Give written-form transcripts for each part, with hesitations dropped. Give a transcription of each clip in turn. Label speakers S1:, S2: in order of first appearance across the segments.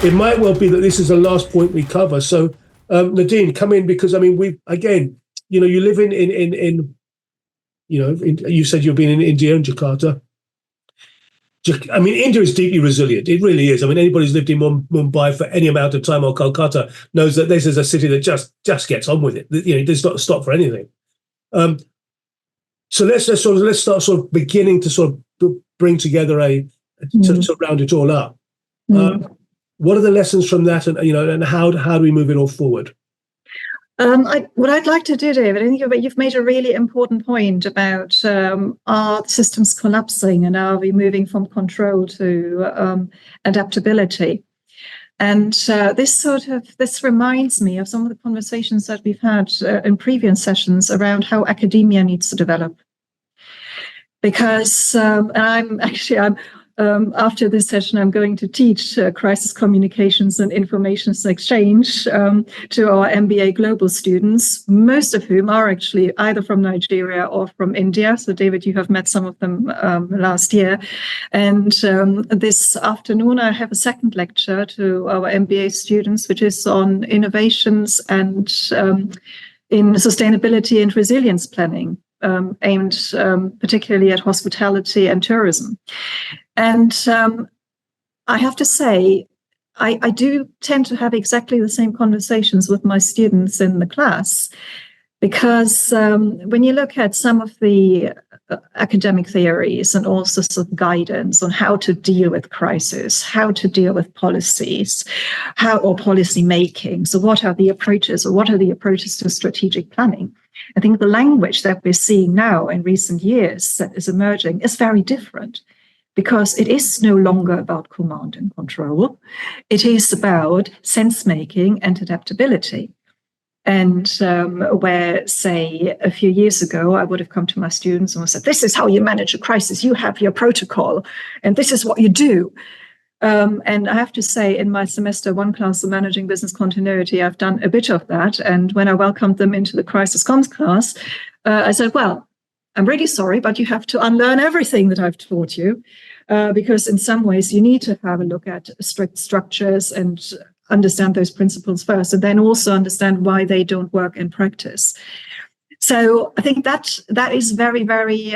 S1: It might well be that this is the last point we cover. So, Nadine, come in, because I mean, you live you said you've been in India and Jakarta. I mean, India is deeply resilient. It really is. I mean, anybody who's lived in Mumbai for any amount of time, or Kolkata, knows that this is a city that just gets on with it. It does not stop for anything. So let's start sort of beginning to sort of bring together to round it all up. What are the lessons from that, and how do we move it all forward?
S2: What I'd like to do, David, I think you've made a really important point about are systems collapsing, and are we moving from control to adaptability? And this reminds me of some of the conversations that we've had in previous sessions around how academia needs to develop. Because after this session, I'm going to teach crisis communications and information exchange to our MBA global students, most of whom are actually either from Nigeria or from India. So, David, you have met some of them last year. And this afternoon, I have a second lecture to our MBA students, which is on innovations and in sustainability and resilience planning, aimed particularly at hospitality and tourism. And I have to say, I do tend to have exactly the same conversations with my students in the class, because when you look at some of the academic theories and also sort of guidance on how to deal with crisis, how to deal with policies, or policy making, so what are the approaches to strategic planning? I think the language that we're seeing now in recent years that is emerging is very different, because it is no longer about command and control. It is about sense-making and adaptability. And where, say, a few years ago, I would have come to my students and said, this is how you manage a crisis. You have your protocol, and this is what you do. And I have to say, in my semester one class of Managing Business Continuity, I've done a bit of that. And when I welcomed them into the Crisis Comms class, I said, well, I'm really sorry, but you have to unlearn everything that I've taught you, because in some ways you need to have a look at strict structures and understand those principles first, and then also understand why they don't work in practice. So I think that is very, very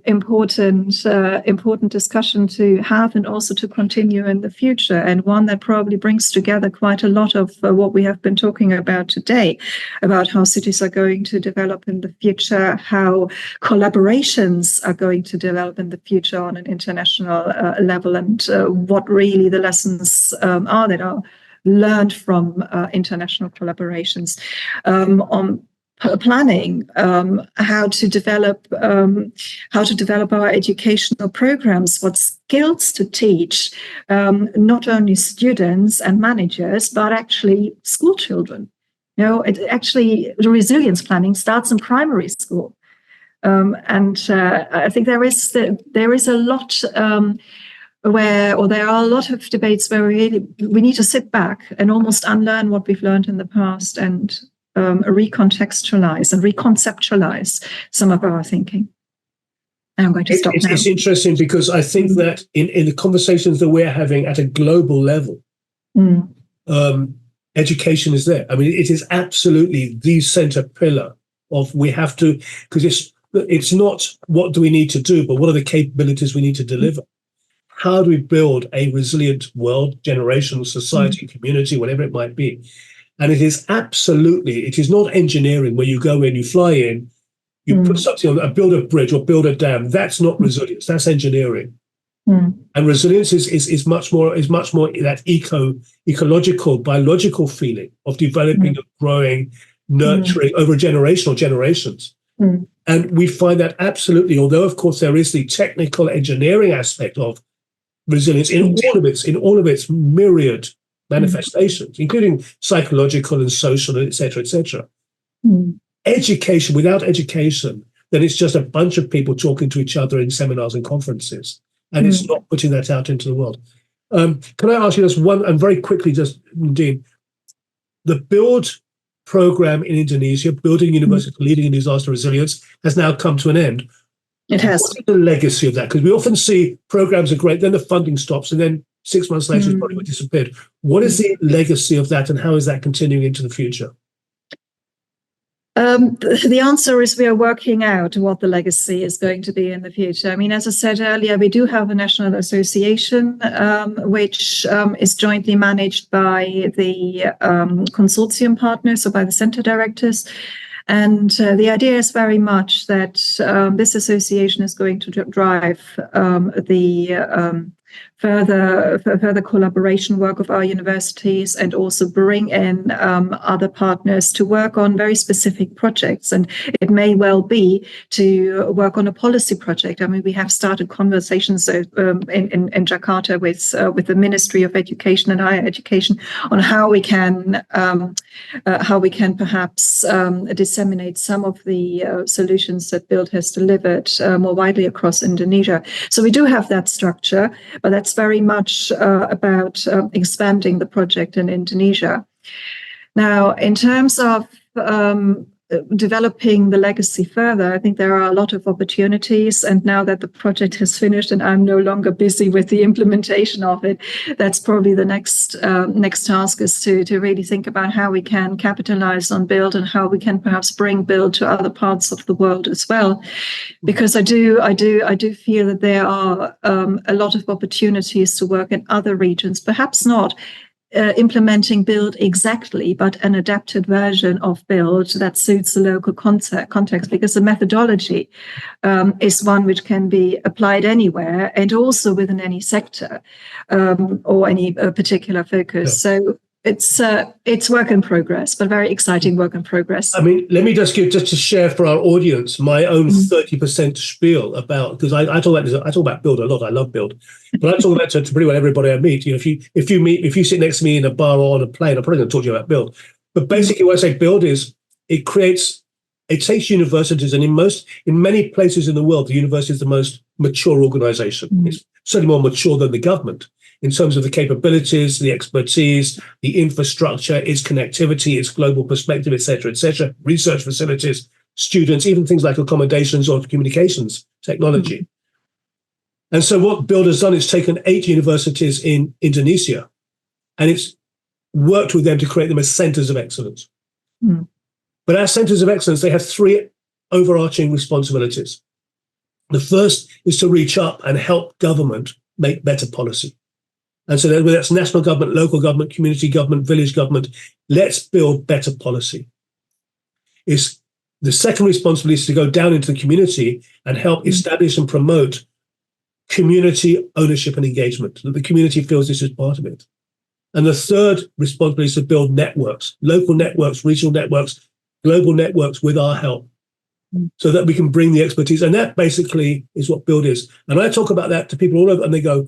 S2: important discussion to have, and also to continue in the future, and one that probably brings together quite a lot of what we have been talking about today, about how cities are going to develop in the future, how collaborations are going to develop in the future on an international level, and what really the lessons are that are learned from international collaborations on planning, how to develop our educational programs, what skills to teach, not only students and managers, but actually school children. The resilience planning starts in primary school, and I think there is a lot. There are a lot of debates where we need to sit back and almost unlearn what we've learned in the past, and recontextualize and reconceptualize some of our thinking. And I'm going to stop now.
S1: It's interesting, because I think that in the conversations that we're having at a global level, education is there. I mean, it is absolutely the center pillar of, we have to, because it's not what do we need to do, but what are the capabilities we need to deliver. How do we build a resilient world, generation, society, community, whatever it might be? And it is not engineering where you go in, you fly in, you put something on, build a bridge or build a dam. That's not resilience. That's engineering. And resilience is much more that ecological, biological feeling of developing and growing, nurturing over a generation or generations. And we find that absolutely, although of course there is the technical engineering aspect of resilience in all of its myriad manifestations, including psychological and social, etc., etc. Education, without education, then it's just a bunch of people talking to each other in seminars and conferences, and it's not putting that out into the world. Can I ask you just one, and very quickly, just Nadine, the BUILD program in Indonesia, Building University Leading in Disaster Resilience, has now come to an end.
S2: It has.
S1: What's the legacy of that? Because we often see programs are great, then the funding stops, and then 6 months later, it's probably disappeared. What is the legacy of that, and how is that continuing into the future?
S2: The answer is we are working out what the legacy is going to be in the future. I mean, as I said earlier, we do have a national association, which is jointly managed by the consortium partners, so by the center directors. And the idea is very much that this association is going to drive the further collaboration work of our universities, and also bring in other partners to work on very specific projects. And it may well be to work on a policy project. I mean, we have started conversations in Jakarta with the Ministry of Education and Higher Education on how we can perhaps disseminate some of the solutions that Build has delivered more widely across Indonesia. So we do have that structure, but that's very much about expanding the project in Indonesia. Now, in terms of developing the legacy further, I think there are a lot of opportunities. And now that the project has finished and I'm no longer busy with the implementation of it, that's probably the next task, is to really think about how we can capitalize on Build and how we can perhaps bring Build to other parts of the world as well. Because I do feel that there are a lot of opportunities to work in other regions, perhaps not implementing Build exactly, but an adapted version of Build that suits the local context, because the methodology is one which can be applied anywhere and also within any sector or any particular focus. Yeah. So it's work in progress, but very exciting work in progress.
S1: I mean, let me just to share for our audience my own 30% spiel about, because I talk about Build a lot. I love Build, but I talk about to pretty well everybody I meet. You know, if you sit next to me in a bar or on a plane, I'm probably going to talk to you about Build. But basically, what I say Build is it takes universities, and in many places in the world, the university is the most mature organization. It's certainly more mature than the government, in terms of the capabilities, the expertise, the infrastructure, its connectivity, its global perspective, et cetera, research facilities, students, even things like accommodations or communications technology. And so what Build has done is taken 8 universities in Indonesia, and it's worked with them to create them as centers of excellence. But as centers of excellence, they have 3 overarching responsibilities. The first is to reach up and help government make better policy. And so whether that's national government, local government, community government, village government, let's build better policy. The second responsibility is to go down into the community and help establish and promote community ownership and engagement, that the community feels this is part of it. And the third responsibility is to build networks, local networks, regional networks, global networks with our help, so that we can bring the expertise. And that basically is what Build is. And I talk about that to people all over, and they go,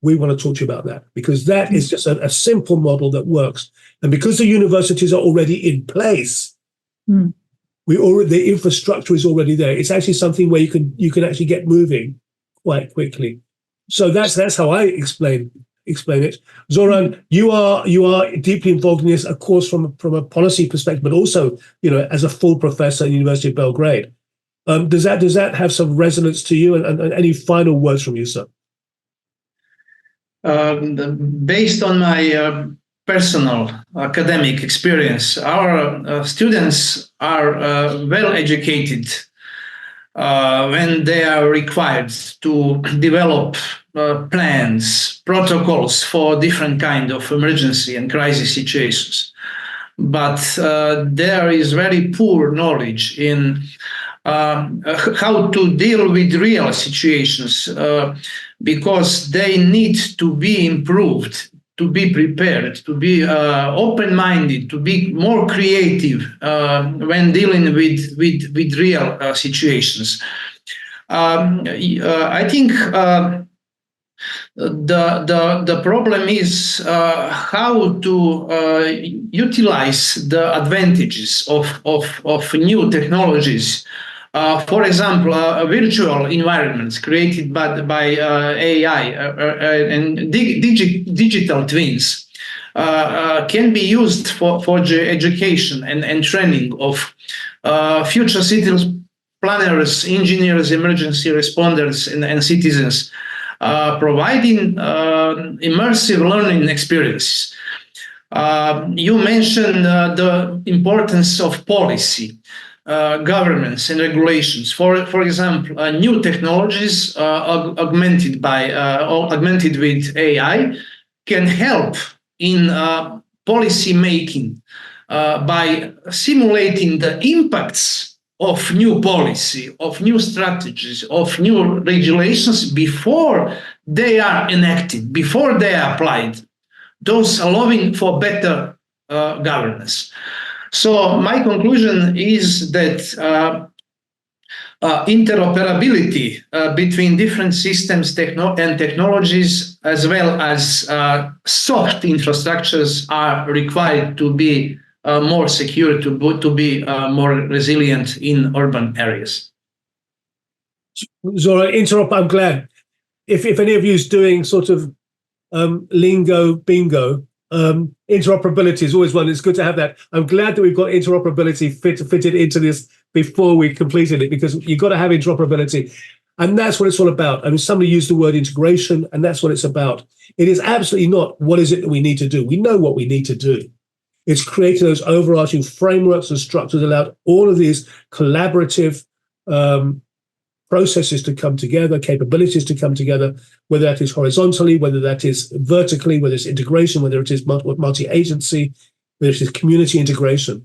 S1: we want to talk to you about that, because that is just a simple model that works. And because the universities are already in place, the infrastructure is already there. It's actually something where you can actually get moving quite quickly. So that's how I explain it. Zoran, you are deeply involved in this, of course, from a policy perspective, but also, as a full professor at the University of Belgrade. Does that have some resonance to you? And any final words from you, sir?
S3: Based on my personal academic experience, our students are well educated when they are required to develop plans, protocols for different kind of emergency and crisis situations. But there is very poor knowledge in how to deal with real situations, because they need to be improved, to be prepared, to be open-minded, to be more creative when dealing with real situations. I think the problem is how to utilize the advantages of new technologies. For example, virtual environments created by AI and digital twins can be used for education and training of future city planners, engineers, emergency responders, and citizens. providing immersive learning experiences. You mentioned the importance of policy, governance, and regulations. For example, new technologies augmented with AI can help in policy making by simulating the impacts of new policy, of new strategies, of new regulations before they are enacted, before they are applied, those allowing for better governance. So my conclusion is that interoperability between different systems and technologies, as well as soft infrastructures, are required to be more secure, to be more resilient in urban areas.
S1: Zoran, I'm glad. If any of you is doing sort of lingo bingo, interoperability is always one. It's good to have that. I'm glad that we've got interoperability fitted into this before we completed it, because you've got to have interoperability. And that's what it's all about. I mean, somebody used the word integration, and that's what it's about. It is absolutely not what is it that we need to do. We know what we need to do. It's creating those overarching frameworks and structures that allow all of these collaborative processes to come together, capabilities to come together, whether that is horizontally, whether that is vertically, whether it's integration, whether it is multi-agency, whether it is community integration.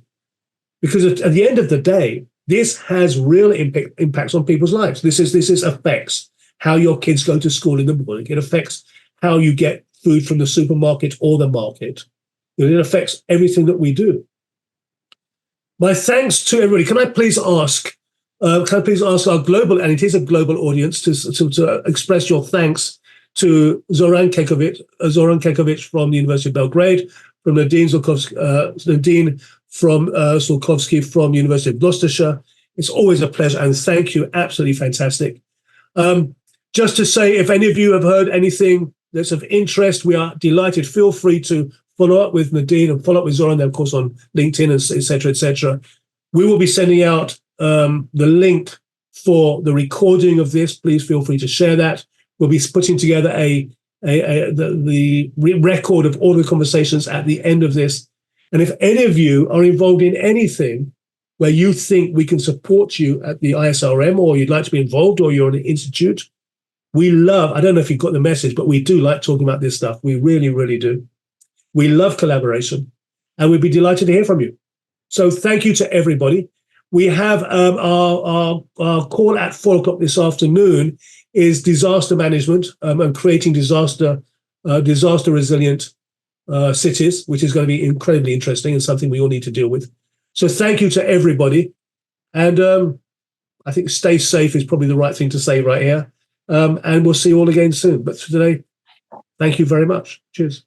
S1: Because at the end of the day, this has real impacts on people's lives. This affects how your kids go to school in the morning. It affects how you get food from the supermarket or the market. It affects everything that we do. My thanks to everybody. Can I please ask our global, and it is a global audience, to express your thanks to Zoran Kekovic from the University of Belgrade, from Nadine from Sulkowski from the University of Gloucestershire. It's always a pleasure, and thank you. Absolutely fantastic. Just to say, if any of you have heard anything that's of interest, we are delighted. Feel free to follow up with Nadine and follow up with Zoran, of course, on LinkedIn, et cetera, et cetera. We will be sending out the link for the recording of this. Please feel free to share that. We'll be putting together the record of all the conversations at the end of this. And if any of you are involved in anything where you think we can support you at the ISRM, or you'd like to be involved, or you're an institute, we love, I don't know if you've got the message, but we do like talking about this stuff. We really, really do. We love collaboration, and we'd be delighted to hear from you. So thank you to everybody. We have our call at 4:00 this afternoon is disaster management and creating disaster resilient cities, which is going to be incredibly interesting and something we all need to deal with. So thank you to everybody. And I think stay safe is probably the right thing to say right here. And we'll see you all again soon. But for today, thank you very much. Cheers.